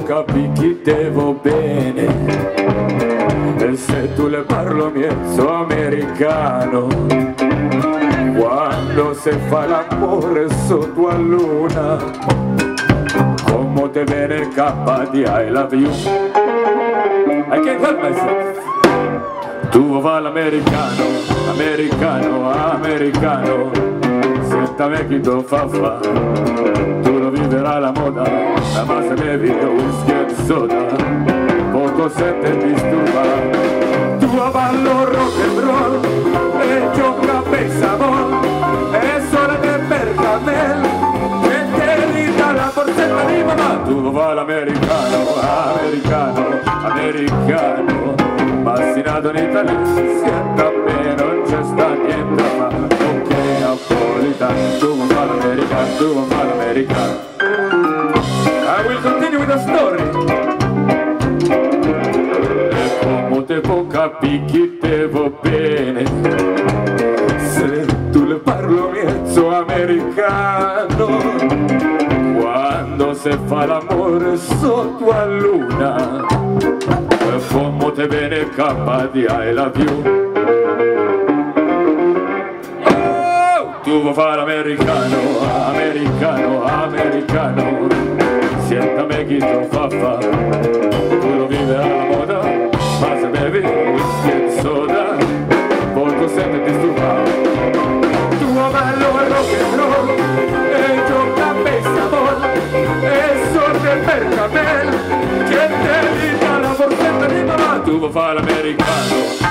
capi chi te va bene. E se tu le parlo mezzo americano, quando se fa l'amore sotto a luna, come te viene il K di I love you. I can't help myself. Tu va l'americano, americano, americano, sentame chi tu fa, tu lo viverai la moda, ma se bevi whisky e soda, poco se te disturba. Tu ballo rock and roll, e gioca baseball, e suonate per camel, e te li dà la borsetta di mamma. Tu va l'americano, americano, americano, bassinato in Italia, sienta me, non c'è sta niente a fare. Ok, Napolitano, tu va l'americano, tu va l'americano. I will continue with the story. E come te può capire chi te va bene, se tu le parlo mezzo americano, quando se fa l'amore sotto a luna, e come te viene il K di I love you. Oh, tu vuoi fare americano, americano, americano, sientame chi tu fa, tu lo vive alla moda, ma se bevi whisky e soda, poco sempre disturbato. Tu ballo e rock and roll, e gioca a baseball, e sorte per camel, che te li dà la borsetta di mamma. Tu vuoi fare l'americano,